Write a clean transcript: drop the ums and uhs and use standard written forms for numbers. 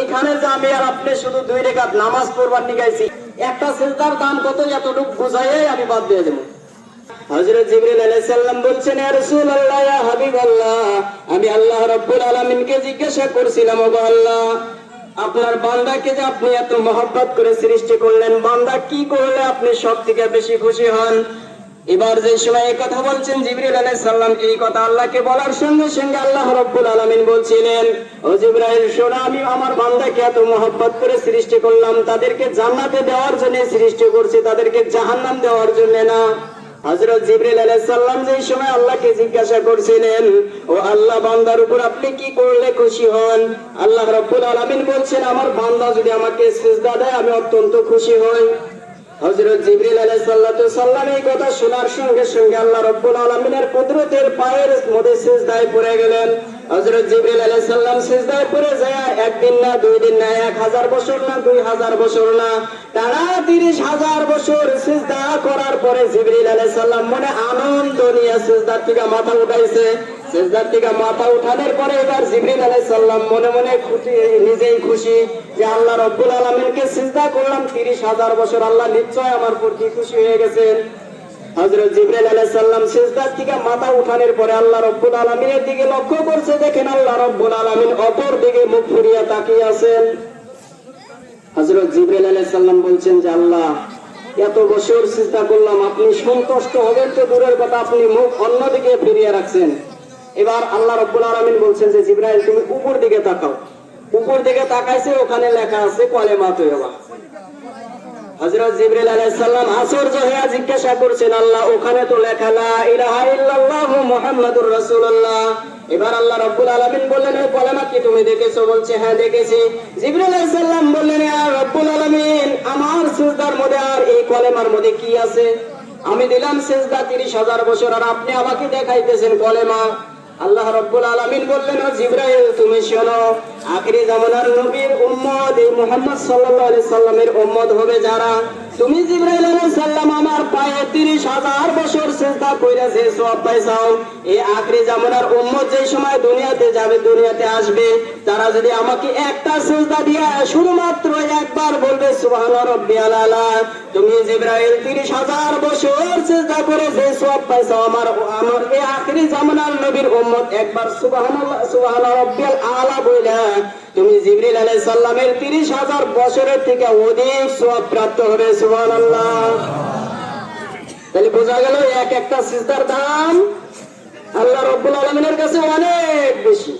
এইখানে যে আমি আর আপনি শুধু 2 রাকাত নামাজ পড়বার নিগাইছি, একটা সিজদার দাম কত এতটুকু বুঝাইয়ে আমি বাদ দিয়ে দেব। হযরত জিবরিল আলাইহিস সালাম বলছেন, ইয়া রাসূলুল্লাহ, ইয়া হাবিবাল্লাহ, আমি আল্লাহ রাব্বুল আলামিনকে জিজ্ঞাসা করছিলাম, ওগো আল্লাহ, আপনার বান্দাকে যে আপনি এত মহব্বত করে সৃষ্টি করলেন, বান্দা কি করলে আপনি সবথেকে বেশি খুশি হন? এবার যে সময় এই কথা বলছেন জিবরিল আলাইহিস সালাম, এই কথা আল্লাহকে বলার সঙ্গে সঙ্গে আল্লাহ রাব্বুল আলামিন বলছিলেন, ও জিবরাইল শোনো, আমি আমার বান্দাকে এত মহব্বত করে সৃষ্টি করলাম, তাদেরকে জান্নাতে দেওয়ার জন্য সৃষ্টি করছি, তাদেরকে জাহান্নাম দেওয়ার জন্য না। হযরত জিবরিল আলাইহিস সালাম যেই সময় আল্লাহকে জিজ্ঞাসা করছিলেন, ও আল্লাহ, বান্দার উপর আপনি কি করলে খুশি হন? আল্লাহ রাব্বুল আলামিন বলছেন, আমার বান্দা যদি আমাকে সিজদা দেয় আমি অত্যন্ত খুশি হই। হযরত জিবরিল আলাইহিস সালাম এই কথা শোনার সঙ্গে সঙ্গে আল্লাহ রাব্বুল আলামিনের কুদরতের পায়ের মধ্যে সিজদায় পড়ে গেলেন। হযরত জিবরিল আলাইহিস সালাম সিজদায় পড়ে যায় একদিন না, 2 দিন না, 1000 বছর না, 2000 বছর না, টানা 30,000 বছর সিজদা করার পরে জিবরিল আলাইহিস সালাম মনে আনন্দ নিয়ে সিজদার থেকে মাথা উঠাইছে। সিজদার থেকে মাথা উঠানোর পরে এবার জিবরিল আলাইহিস সালাম মনে মনে খুশি, নিজেই খুশি যে আল্লাহ রাব্বুল আলামিনকে সিজদা করলাম 30,000 বছর, আল্লাহ নিশ্চয় আমার প্রতি খুশি হয়ে গেছেন। হযরত জিবরাইল আলাইহিস সালাম সিজদার থেকে মাথা উঠানোর পরে আল্লাহ রাব্বুল আলামিনের দিকে লক্ষ্য করছে, দেখেন আল্লাহ রাব্বুল আলামিন অপর দিকে মুখ ফিরিয়ে তাকিয়ে আছেন। হযরত জিবরাইল আলাইহিস সালাম বলছেন যে আল্লাহ, এত বছর সিজদা করলাম, আপনি সন্তুষ্ট হবেন তো দূরের কথা, আপনি মুখ অন্যদিকে ফিরিয়ে রাখছেন। এবার আল্লাহ রাব্বুল আলামিন বলছেন যে জিবরাইল, তুমি উপর দিকে তাকাও। উপর দিকে তাকাইছে, ওখানে লেখা আছে কলেমা তয়্যিবা। হযরত জিবরাইল আলাইহিস সালাম আশ্চর্য হয়ে জিজ্ঞাসা করছেন, আল্লাহ, ওখানে তো লেখা লা ইলাহা ইল্লাল্লাহু মুহাম্মাদুর রাসূলুল্লাহ। এবার আল্লাহ রাব্বুল আলামিন বললেন, এই কলেমা কি তুমি দেখেছো? বলছে, হ্যাঁ দেখেছি। জিবরাইল আলাইহিস সালাম বললেন, ইয়া রাব্বুল আলামিন, আমার সিজদার মধ্যে আর এই কলেমার মধ্যে কি আছে? আমি দিলাম সিজদা 30,000 বছর, আর আপনি আমাকে দেখাইতেছেন কলেমা। আল্লাহ রাব্বুল আলামিন বললেন, ও জিবরাইল, তুমি শোনো, আখিরি জামানার নবীর উম্মত এই মুহাম্মদ সাল্লাল্লাহু আলাইহি সাল্লামের উম্মত হবে যারা, তুমি জিবরাইল আলাইহিস সালাম আমার পায়ে 30,000 বছর সিজদা কইরা যে সওয়াব পাইছাও, এই আখিরি জামানার উম্মত যেই সময় দুনিয়াতে যাবে, দুনিয়াতে আসবে, তারা যদি আমাকে একটা সিজদা দিয়া শুধুমাত্র একবার বলবে সুবহান রাব্বিয়াল আলা, তুমি জিবরাইল 30,000 বছর সিজদা করে যে সওয়াব পাইছাও, আমার এই আখিরি জামানার নবীর উম্মত একবার সুবহানাল্লাহ, সুবহান রাব্বিয়াল আলা বইলা তুমি জিবরিল আলাইহিস সালামের 30,000 বছরের থেকে অধিক সওয়াব প্রাপ্ত হবে। সুবহানাল্লাহ। তাহলে বোঝা গেল এক একটা সিজদার দাম আল্লাহ রাব্বুল আলামিনের কাছে অনেক বেশি।